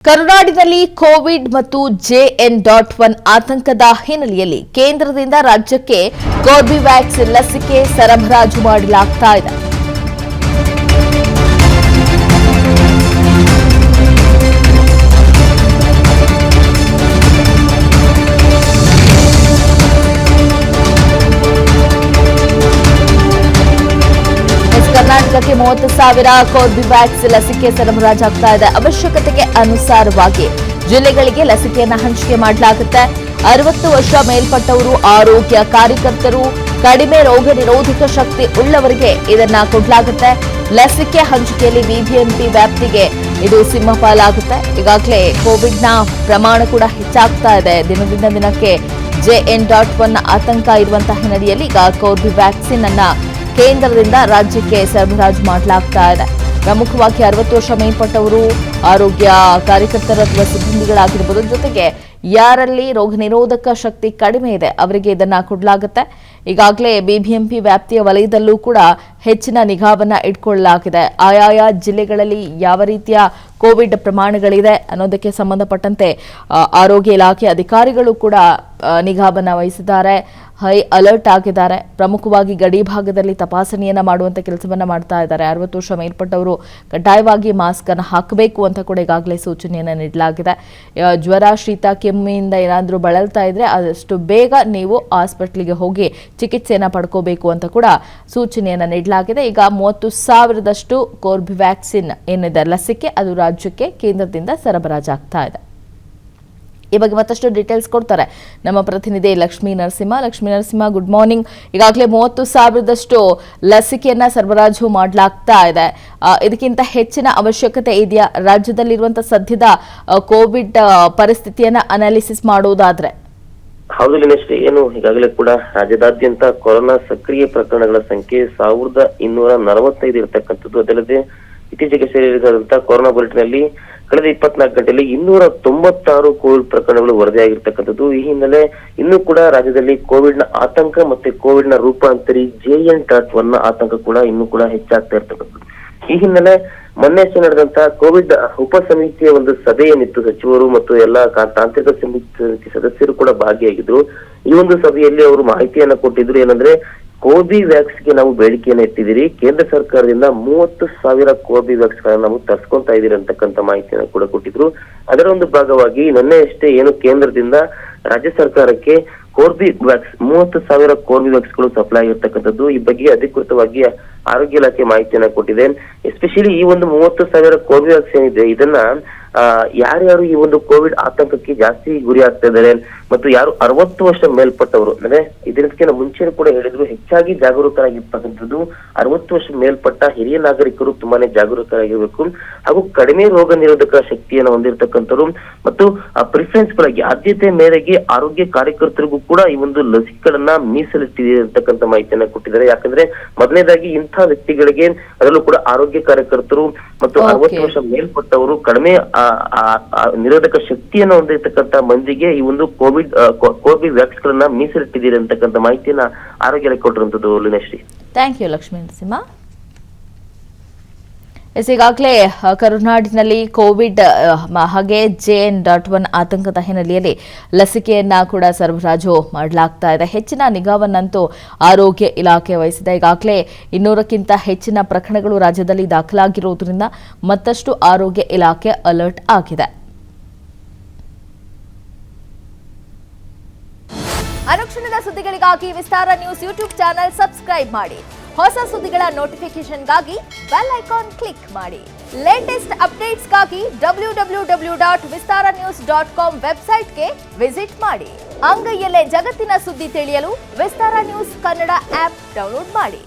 ಕರುನಾಡಿನಲ್ಲಿ Covid ಮತ್ತು JN.1 ಆತಂಕದ ಹಿನ್ನೆಲೆಯಲ್ಲಿ ಕೇಂದ್ರದಿಂದ ರಾಜ್ಯಕ್ಕೆ ಕೋರ್ಬಿವ್ಯಾಕ್ಸ್ ಲಸಿಕೆ ಸರಬರಾಜು ಮಾಡಲಾಗ್ತಾ ಇದೆ. ಕರ್ನಾಟಕಕ್ಕೆ 30,000 ಕೋರ್ಬಿವ್ಯಾಕ್ಸ್ ಲಸಿಕೆ ಸರಬರಾಜಾಗ್ತಾ ಇದೆ. ಅವಶ್ಯಕತೆಗೆ ಅನುಸಾರವಾಗಿ ಜಿಲ್ಲೆಗಳಿಗೆ ಲಸಿಕೆಯನ್ನು ಹಂಚಿಕೆ ಮಾಡಲಾಗುತ್ತೆ. 60 ವರ್ಷ ಮೇಲ್ಪಟ್ಟವರು, ಆರೋಗ್ಯ ಕಾರ್ಯಕರ್ತರು, ಕಡಿಮೆ ರೋಗ ನಿರೋಧಕ ಶಕ್ತಿ ಉಳ್ಳವರಿಗೆ ಇದನ್ನ ಕೊಡಲಾಗುತ್ತೆ. ಲಸಿಕೆ ಹಂಚಿಕೆಯಲ್ಲಿ ಬಿಬಿಎಂಪಿ ವ್ಯಾಪ್ತಿಗೆ ಇದು ಸಿಂಹಪಾಲಾಗುತ್ತೆ. ಈಗಾಗಲೇ ಕೋವಿಡ್ನ ಪ್ರಮಾಣ ಕೂಡ ಹೆಚ್ಚಾಗ್ತಾ ಇದೆ. ದಿನದಿಂದ ದಿನಕ್ಕೆ JN.1 ಆತಂಕ ಇರುವಂತಹ ಹಿನ್ನೆಲೆಯಲ್ಲಿ ಈಗ ಕೋರ್ಬಿವ್ಯಾಕ್ಸಿನ್ ಅನ್ನ ಕೇಂದ್ರದಿಂದ ರಾಜ್ಯಕ್ಕೆ ಸರಬರಾಜು ಮಾಡಲಾಗ್ತಾ ಇದೆ. ಪ್ರಮುಖವಾಗಿ 60 ವರ್ಷ ಮೇಲ್ಪಟ್ಟವರು, ಆರೋಗ್ಯ ಕಾರ್ಯಕರ್ತರು ಅಥವಾ ಸಿಬ್ಬಂದಿಗಳಾಗಿರ್ಬೋದು, ಜೊತೆಗೆ ಯಾರಲ್ಲಿ ರೋಗ ನಿರೋಧಕ ಶಕ್ತಿ ಕಡಿಮೆ ಇದೆ ಅವರಿಗೆ ಇದನ್ನ ಕೊಡಲಾಗುತ್ತೆ. ಈಗಾಗಲೇ ಬಿಬಿಎಂಪಿ ವ್ಯಾಪ್ತಿಯ ವಲಯದಲ್ಲೂ ಕೂಡ ಹೆಚ್ಚಿನ ನಿಗಾವನ್ನ ಇಟ್ಕೊಳ್ಳಲಾಗಿದೆ. ಆಯಾಯ ಜಿಲ್ಲೆಗಳಲ್ಲಿ ಯಾವ ರೀತಿಯ ಕೋವಿಡ್ ಪ್ರಮಾಣಗಳಿದೆ ಅನ್ನೋದಕ್ಕೆ ಸಂಬಂಧಪಟ್ಟಂತೆ ಆರೋಗ್ಯ ಇಲಾಖೆ ಅಧಿಕಾರಿಗಳು ಕೂಡ ನಿಗಾವನ್ನ ವಹಿಸಿದ್ದಾರೆ. ಹೈ ಅಲರ್ಟ್ ಆಗಿದ್ದಾರೆ. ಪ್ರಮುಖವಾಗಿ ಗಡಿ ಭಾಗದಲ್ಲಿ ತಪಾಸಣೆಯನ್ನ ಮಾಡುವಂತ ಕೆಲಸವನ್ನ ಮಾಡ್ತಾ ಇದ್ದಾರೆ. 60 ವರ್ಷ ಮೇಲ್ಪಟ್ಟವರು ಕಡ್ಡಾಯವಾಗಿ ಮಾಸ್ಕ್ ಅನ್ನು ಹಾಕಬೇಕು ಅಂತ ಕೂಡ ಈಗಾಗಲೇ ಸೂಚನೆಯನ್ನ ನೀಡಲಾಗಿದೆ. ಜ್ವರ, ಶೀತ, ಕೆಮ್ಮಿನಿಂದ ಏನಾದರೂ ಬಳಲ್ತಾ ಇದ್ರೆ ಆದಷ್ಟು ಬೇಗ ನೀವು ಹಾಸ್ಪಿಟಲ್ಗೆ ಹೋಗಿ ಚಿಕಿತ್ಸೆಯನ್ನ ಪಡ್ಕೋಬೇಕು ಅಂತ ಕೂಡ ಸೂಚನೆಯನ್ನ ನೀಡಲಾಗಿದೆ. ಈಗ 30,000ದಷ್ಟು ಕೋರ್ಬಿವ್ಯಾಕ್ಸಿನ್ ಏನಿದೆ ಲಸಿಕೆ, ಅದು ರಾಜ್ಯಕ್ಕೆ ಕೇಂದ್ರದಿಂದ ಸರಬರಾಜಾಗ್ತಾ ಇದೆ. ಈ ಬಗ್ಗೆ ಮತ್ತಷ್ಟು ಡೀಟೇಲ್ಸ್ ಕೊಡ್ತಾರೆ ನಮ್ಮ ಪ್ರತಿನಿಧಿ ಲಕ್ಷ್ಮೀ ನರಸಿಂಹ. Good morning. ಈಗಾಗಲೇ 30,000ದಷ್ಟು ಲಸಿಕೆಯನ್ನ ಸರಬರಾಜು ಮಾಡಲಾಗ್ತಾ ಇದೆ. ಇದಕ್ಕಿಂತ ಹೆಚ್ಚಿನ ಅವಶ್ಯಕತೆ ಇದೆಯಾ ರಾಜ್ಯದಲ್ಲಿರುವಂತಹ ಸದ್ಯದ ಕೋವಿಡ್ ಪರಿಸ್ಥಿತಿಯನ್ನ ಅನಾಲಿಸಿಸ್ ಮಾಡೋದಾದ್ರೆ? ಹೌದು ಲಿನೇಶ್ರೀ, ಏನು ಈಗಾಗಲೇ ಕೂಡ ರಾಜ್ಯದಾದ್ಯಂತ ಕೊರೋನಾ ಸಕ್ರಿಯ ಪ್ರಕರಣಗಳ ಸಂಖ್ಯೆ 1245 ಇರತಕ್ಕಂಥದ್ದು. ಅದಲ್ಲದೆ ಇತ್ತೀಚೆಗೆ ಸೇರಿದಂತಹ ಕೊರೋನಾ ಬುಲೆಟಿನಲ್ಲಿ ಕಳೆದ 24 ಗಂಟೆಯಲ್ಲಿ 296 ಕೋವಿಡ್ ಪ್ರಕರಣಗಳು ವರದಿಯಾಗಿರ್ತಕ್ಕಂಥದ್ದು. ಈ ಹಿನ್ನೆಲೆ ಇನ್ನೂ ಕೂಡ ರಾಜ್ಯದಲ್ಲಿ ಕೋವಿಡ್ ನ ಆತಂಕ ಮತ್ತೆ ಕೋವಿಡ್ ನ ರೂಪಾಂತರಿ JN.1 ಆತಂಕ ಕೂಡ ಇನ್ನೂ ಕೂಡ ಹೆಚ್ಚಾಗ್ತಾ ಇರ್ತಕ್ಕಂಥದ್ದು. ಈ ಹಿನ್ನೆಲೆ ಮೊನ್ನೆ ನಡೆದಂತಹ ಕೋವಿಡ್ ಉಪ ಸಮಿತಿಯ ಒಂದು ಸಭೆ ಏನಿತ್ತು, ಸಚಿವರು ಮತ್ತು ಎಲ್ಲಾ ತಾಂತ್ರಿಕ ಸಮಿತಿ ಸದಸ್ಯರು ಕೂಡ ಭಾಗಿಯಾಗಿದ್ರು. ಈ ಒಂದು ಸಭೆಯಲ್ಲಿ ಅವರು ಮಾಹಿತಿಯನ್ನ ಕೊಟ್ಟಿದ್ರು. ಏನಂದ್ರೆ, ಕೋರ್ಬಿವ್ಯಾಕ್ಸ್ಗೆ ನಾವು ಬೇಡಿಕೆಯನ್ನು ಇಟ್ಟಿದ್ದೀರಿ, ಕೇಂದ್ರ ಸರ್ಕಾರದಿಂದ 30,000 ಕೋರ್ಬಿವ್ಯಾಕ್ಸ್ ಗಳನ್ನ ನಾವು ತರ್ಸ್ಕೊಂತಾ ಇದೀರಿ ಅಂತಕ್ಕಂಥ ಮಾಹಿತಿಯನ್ನು ಕೂಡ ಕೊಟ್ಟಿದ್ರು. ಅದರ ಒಂದು ಭಾಗವಾಗಿ ನಿನ್ನೆ ಅಷ್ಟೇ ಏನು ಕೇಂದ್ರದಿಂದ ರಾಜ್ಯ ಸರ್ಕಾರಕ್ಕೆ ಕೋರ್ಬಿವ್ಯಾಕ್ಸ್ 30,000 ಕೋರ್ಬಿವ್ಯಾಕ್ಸ್ ಗಳು ಸಪ್ಲೈ ಆಗಿರ್ತಕ್ಕಂಥದ್ದು. ಈ ಬಗ್ಗೆ ಅಧಿಕೃತವಾಗಿ ಆರೋಗ್ಯ ಇಲಾಖೆ ಮಾಹಿತಿಯನ್ನ ಕೊಟ್ಟಿದೆ. ಎಸ್ಪೆಷಲಿ ಈ ಒಂದು 30,000 ಕೋರ್ಬಿವ್ಯಾಕ್ಸ್ ಏನಿದೆ, ಇದನ್ನ ಯಾರ್ಯಾರು ಈ ಒಂದು ಕೋವಿಡ್ ಆತಂಕಕ್ಕೆ ಜಾಸ್ತಿ ಗುರಿ ಆಗ್ತಾ ಇದ್ದಾರೆ ಮತ್ತು ಯಾರು 60 ವರ್ಷ ಮೇಲ್ಪಟ್ಟವರು, ಅಂದ್ರೆ ಇದಕ್ಕಿಂತ ಮುಂಚೆ ಕೂಡ ಹೇಳಿದ್ರು, ಹೆಚ್ಚಾಗಿ ಜಾಗರೂಕರಾಗಿರ್ತಕ್ಕಂಥದ್ದು 60 ವರ್ಷ ಮೇಲ್ಪಟ್ಟ ಹಿರಿಯ ನಾಗರಿಕರು ತುಂಬಾನೇ ಜಾಗರೂಕರಾಗಿರ್ಬೇಕು. ಹಾಗೂ ಕಡಿಮೆ ರೋಗ ನಿರೋಧಕ ಶಕ್ತಿಯನ್ನು ಹೊಂದಿರತಕ್ಕಂಥವ್ರು ಮತ್ತು ಪ್ರಿಫರೆನ್ಸ್ ಗಳಾಗಿ ಆದ್ಯತೆ ಮೇರೆಗೆ ಆರೋಗ್ಯ ಕಾರ್ಯಕರ್ತರಿಗೂ ಕೂಡ ಈ ಒಂದು ಲಸಿಕೆಗಳನ್ನ ಮೀಸಲಿಟ್ಟಿರ್ತಕ್ಕಂಥ ಮಾಹಿತಿಯನ್ನ ಕೊಟ್ಟಿದ್ದಾರೆ. ಯಾಕಂದ್ರೆ ಮೊದಲನೇದಾಗಿ ಇಂತಹ ವ್ಯಕ್ತಿಗಳಿಗೆ, ಅದರಲ್ಲೂ ಕೂಡ ಆರೋಗ್ಯ ಕಾರ್ಯಕರ್ತರು ಮತ್ತು 60 ವರ್ಷ ಮೇಲ್ಪಟ್ಟವರು, ಕಡಿಮೆ ನಿರೋಧಕ ಶಕ್ತಿಯನ್ನು ಹೊಂದಿರತಕ್ಕಂಥ ಮಂದಿಗೆ ಈ ಒಂದು ಕೋರ್ಬಿವ್ಯಾಕ್ಸ್ ಗಳನ್ನ ಮೀಸಲಿಟ್ಟಿದ್ದೀರಿ ಅಂತಕ್ಕಂಥ ಮಾಹಿತಿಯನ್ನ ಆರೋಗ್ಯ ಇಲಾಖೆ ಕೊಟ್ಟಿರುವಂತದ್ದು. ಲಿನೇಶ್ರೀ, ಥ್ಯಾಂಕ್ ಯು ಲಕ್ಷ್ಮೀ ನರಸಿಂಹ. ಈಗಾಗಲೇ ಕರುನಾಡಿನಲ್ಲಿ ಕೋವಿಡ್ ಹಾಗೆ JN.1 ಆತಂಕದ ಹಿನ್ನೆಲೆಯಲ್ಲಿ ಲಸಿಕೆಯನ್ನ ಕೂಡ ಸರಬರಾಜು ಮಾಡಲಾಗ್ತಾ ಇದೆ. ಹೆಚ್ಚಿನ ನಿಗಾವನ್ನಂತೂ ಆರೋಗ್ಯ ಇಲಾಖೆ ವಹಿಸಿದೆ. ಈಗಾಗಲೇ 200ಕ್ಕಿಂತ ಹೆಚ್ಚಿನ ಪ್ರಕರಣಗಳು ರಾಜ್ಯದಲ್ಲಿ ದಾಖಲಾಗಿರುವುದರಿಂದ ಮತ್ತಷ್ಟು ಆರೋಗ್ಯ ಇಲಾಖೆ ಅಲರ್ಟ್ ಆಗಿದೆ. ಅನುಕ್ಷಣದ ಸುದ್ದಿಗಳಿಗಾಗಿ ವಿಸ್ತಾರ ನ್ಯೂಸ್ ಯೂಟ್ಯೂಬ್ ಚಾನೆಲ್ ಸಬ್ಸ್ಕ್ರೈಬ್ ಮಾಡಿ. ಹೊಸ ಸುದ್ದಿಗಳ ನೋಟಿಫಿಕೇಶನ್ಗಾಗಿ ಬೆಲ್ ಐಕಾನ್ ಕ್ಲಿಕ್ ಮಾಡಿ. ಲೇಟೆಸ್ಟ್ ಅಪ್ಡೇಟ್ಸ್ಗಾಗಿ www.vistaranews.com ವೆಬ್ಸೈಟ್ಗೆ ವಿಸಿಟ್ ಮಾಡಿ. ಅಂಗೈಯಲ್ಲೇ ಜಗತ್ತಿನ ಸುದ್ದಿ ತಿಳಿಯಲು ವಿಸ್ತಾರ ನ್ಯೂಸ್ ಕನ್ನಡ ಆಪ್ ಡೌನ್ಲೋಡ್ ಮಾಡಿ.